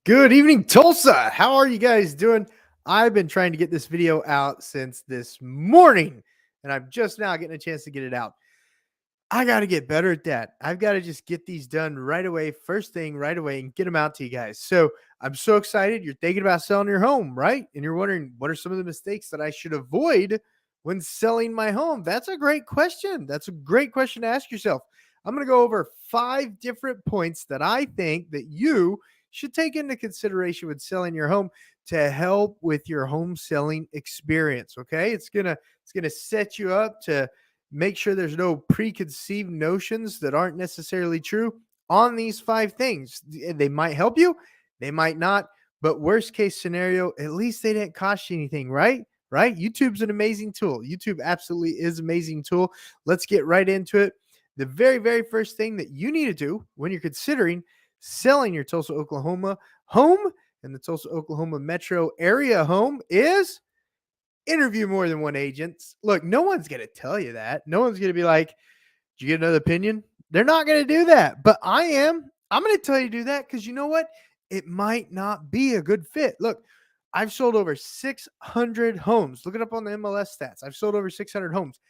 Good evening, Tulsa. How are you guys doing? I've been trying to get this video out since this morning, and I'm just now getting a chance to get it out. I got to get better at that. I've got to just get these done right away, first thing right away, and get them out to you guys. So I'm so excited. You're thinking about selling your home, right? And you're wondering, what are some of the mistakes that I should avoid when selling my home? That's a great question. That's a great question to ask yourself. I'm going to go over 5 different points that I think that you should take into consideration when selling your home to help with your home selling experience. Okay. It's gonna set you up to make sure there's no preconceived notions that aren't necessarily true on these 5 things. They might help you, they might not, but worst case scenario, at least they didn't cost you anything, right? Right? YouTube's an amazing tool. YouTube absolutely is an amazing tool. Let's get right into it. The very, very first thing that you need to do when you're considering selling your Tulsa, Oklahoma home and the Tulsa, Oklahoma metro area home is interview more than one agent. Look, no one's going to tell you that. No one's going to be like, "Did you get another opinion?" They're not going to do that. But I am. I'm going to tell you to do that because you know what? It might not be a good fit. Look, I've sold over 600 homes. Look it up on the MLS stats. I've sold over 600 homes.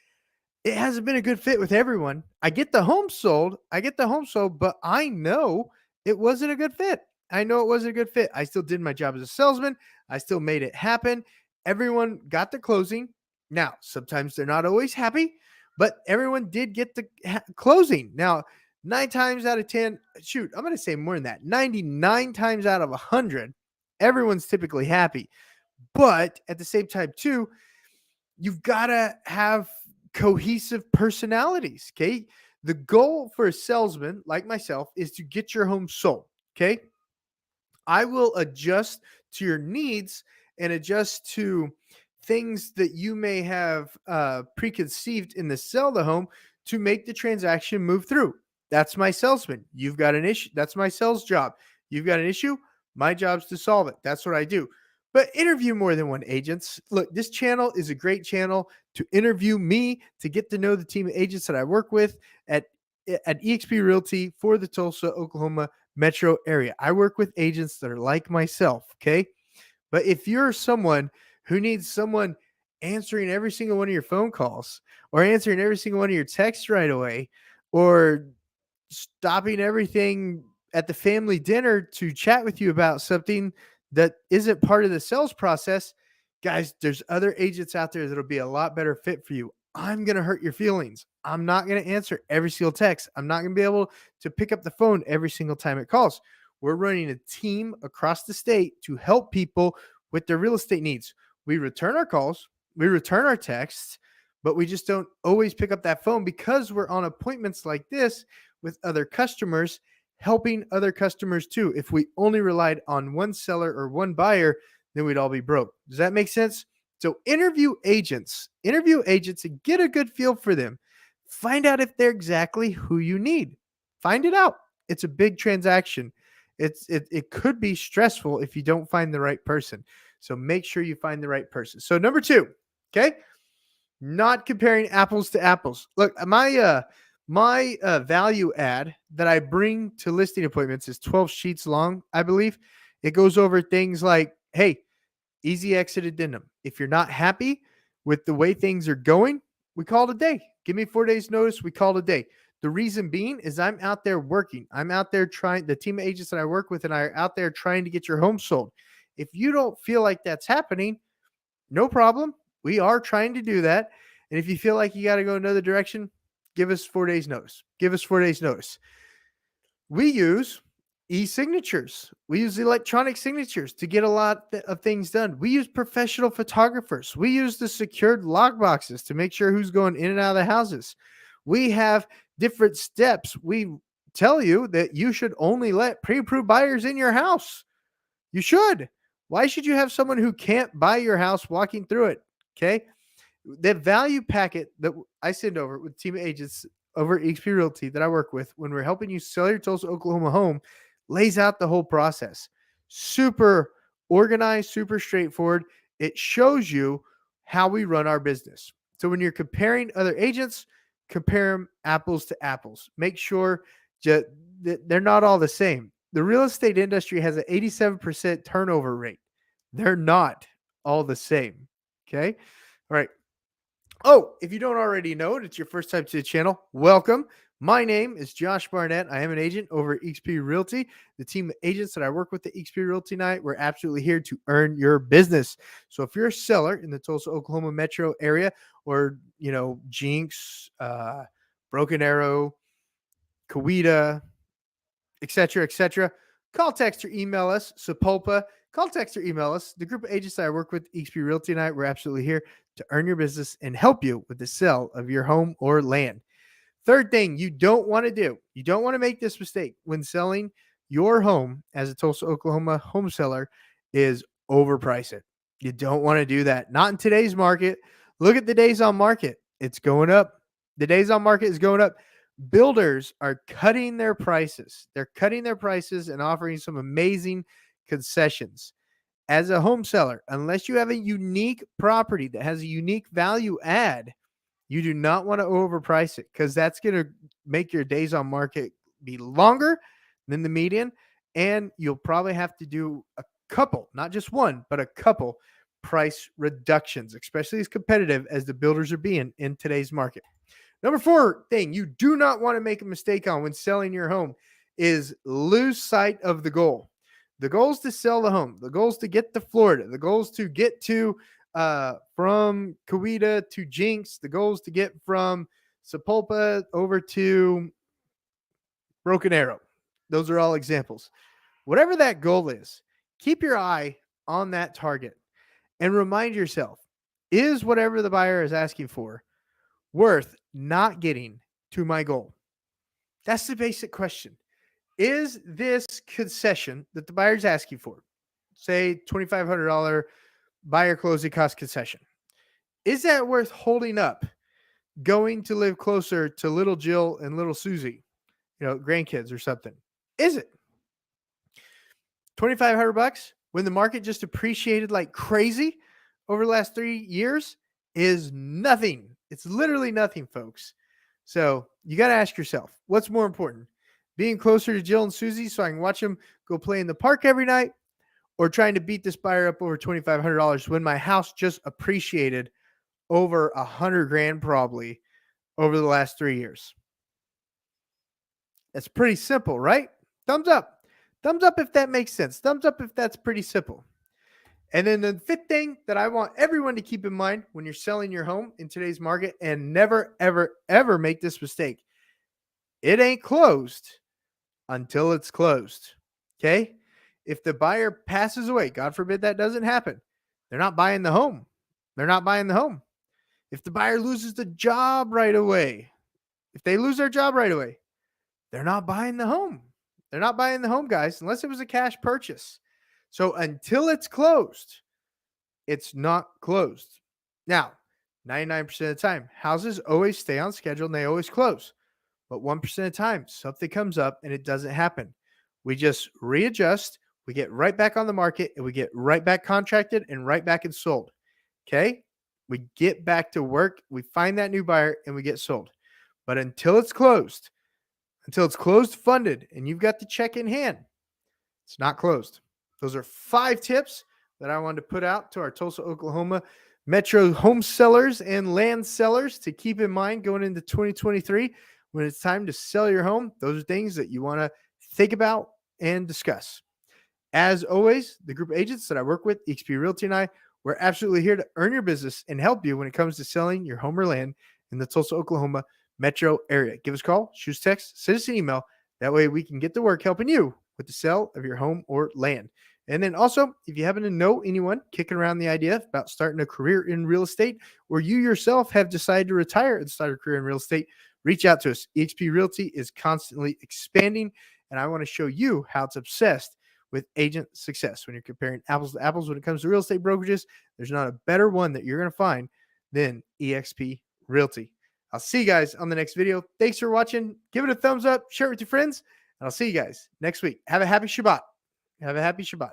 It hasn't been a good fit with everyone. I get the home sold. But I know it wasn't a good fit. I know it wasn't a good fit. I still did my job as a salesman. I still made it happen. Everyone got the closing. Now, sometimes they're not always happy, but everyone did get the closing. Now, 9 times out of 10, shoot, I'm going to say more than that. 99 times out of 100, everyone's typically happy. But at the same time, too, you've got to have cohesive personalities. Okay. The goal for a salesman like myself is to get your home sold. Okay. I will adjust to your needs and adjust to things that you may have preconceived in the sell the home to make the transaction move through. That's my salesman. You've got an issue. That's my sales job. You've got an issue. My job's to solve it. That's what I do. But interview more than one agents. Look, this channel is a great channel to interview me, to get to know the team of agents that I work with at eXp Realty for the Tulsa, Oklahoma metro area. I work with agents that are like myself, okay? But if you're someone who needs someone answering every single one of your phone calls or answering every single one of your texts right away or stopping everything at the family dinner to chat with you about something that isn't part of the sales process, guys, there's other agents out there that'll be a lot better fit for you. I'm going to hurt your feelings. I'm not going to answer every single text. I'm not going to be able to pick up the phone every single time it calls. We're running a team across the state to help people with their real estate needs. We return our calls, we return our texts, but we just don't always pick up that phone because we're on appointments like this with other customers, helping other customers too. If we only relied on one seller or one buyer, then we'd all be broke. Does that make sense? So interview agents and get a good feel for them. Find out if they're exactly who you need. Find it out. It's a big transaction. It could be stressful if you don't find the right person. So make sure you find the right person. So number 2, okay? Not comparing apples to apples. Look, my value add that I bring to listing appointments is 12 sheets long, I believe. It goes over things like, hey, easy exit addendum. If you're not happy with the way things are going, we call it a day. Give me 4 days notice. We call it a day. The reason being is I'm out there working. I'm out there trying, the team of agents that I work with and I are out there trying to get your home sold. If you don't feel like that's happening, no problem. We are trying to do that. And if you feel like you got to go another direction, give us 4 days notice. Give us 4 days notice. We use e-signatures. We use electronic signatures to get a lot of things done. We use professional photographers. We use the secured lock boxes to make sure who's going in and out of the houses. We have different steps. We tell you that you should only let pre-approved buyers in your house. You should. Why should you have someone who can't buy your house walking through it? Okay. The value packet that I send over with team agents over at eXp Realty that I work with when we're helping you sell your Tulsa, Oklahoma home lays out the whole process. Super organized, super straightforward. It shows you how we run our business. So when you're comparing other agents, compare them apples to apples. Make sure that they're not all the same. The real estate industry has an 87% turnover rate. They're not all the same. Okay. All right. Oh, if you don't already know it, it's your first time to the channel. Welcome. My name is Josh Barnett. I am an agent over at XP Realty. The team of agents that I work with at XP Realty Night, we're absolutely here to earn your business. So if you're a seller in the Tulsa, Oklahoma metro area, or Jinx, Broken Arrow, Coweta, etc., call, text, or email us. Sepulpa, call, text, or email us. The group of agents that I work with, XP Realty Night, we're absolutely here to earn your business and help you with the sale of your home or land. Third thing you don't want to do, you don't want to make this mistake when selling your home as a Tulsa, Oklahoma home seller, is overprice it. You don't want to do that. Not in today's market. Look at the days on market. It's going up. The days on market is going up. Builders are cutting their prices. They're cutting their prices and offering some amazing concessions. As a home seller, unless you have a unique property that has a unique value add, you do not want to overprice it, because that's going to make your days on market be longer than the median. And you'll probably have to do a couple, not just one, but a couple price reductions, especially as competitive as the builders are being in today's market. Number 4 thing you do not want to make a mistake on when selling your home is lose sight of the goal. The goal is to sell the home. The goal is to get to Florida. The goal is to get to from Coweta to Jinx. The goal is to get from Sepulpa over to Broken Arrow. Those are all examples. Whatever that goal is, keep your eye on that target and remind yourself, is whatever the buyer is asking for worth not getting to my goal? That's the basic question. Is this concession that the buyer is asking for, say $2,500 buyer closing cost concession, is that worth holding up going to live closer to little Jill and little Susie, grandkids or something? Is it $2,500 when the market just appreciated like crazy over the last 3 years? Is nothing. It's literally nothing, folks. So you got to ask yourself, what's more important? Being closer to Jill and Susie so I can watch them go play in the park every night, or trying to beat this buyer up over $2,500 when my house just appreciated over $100,000 probably over the last 3 years? That's pretty simple, right? Thumbs up. Thumbs up if that makes sense. Thumbs up if that's pretty simple. And then the 5th thing that I want everyone to keep in mind when you're selling your home in today's market, and never, ever, ever make this mistake: it ain't closed until it's closed. Okay? If the buyer passes away, God forbid that doesn't happen, they're not buying the home. They're not buying the home. If the buyer loses the job right away, if they lose their job right away, they're not buying the home. They're not buying the home, guys, unless it was a cash purchase. So until it's closed, it's not closed. Now, 99% of the time, houses always stay on schedule and they always close. But 1% of the time, something comes up and it doesn't happen. We just readjust. We get right back on the market and we get right back contracted and right back and sold. Okay? We get back to work. We find that new buyer and we get sold. But until it's closed, funded, and you've got the check in hand, it's not closed. Those are 5 tips that I wanted to put out to our Tulsa, Oklahoma metro home sellers and land sellers to keep in mind going into 2023. When it's time to sell your home, those are things that you want to think about and discuss. As always, the group of agents that I work with, XP Realty and I, we're absolutely here to earn your business and help you when it comes to selling your home or land in the Tulsa, Oklahoma metro area. Give us a call, shoot us a text, send us an email. That way we can get to work helping you with the sale of your home or land. And then also, if you happen to know anyone kicking around the idea about starting a career in real estate, or you yourself have decided to retire and start a career in real estate, reach out to us. eXp Realty is constantly expanding, and I want to show you how it's obsessed with agent success. When you're comparing apples to apples when it comes to real estate brokerages, there's not a better one that you're going to find than eXp Realty. I'll see you guys on the next video. Thanks for watching. Give it a thumbs up, share it with your friends, and I'll see you guys next week. Have a happy Shabbat. Have a happy Shabbat.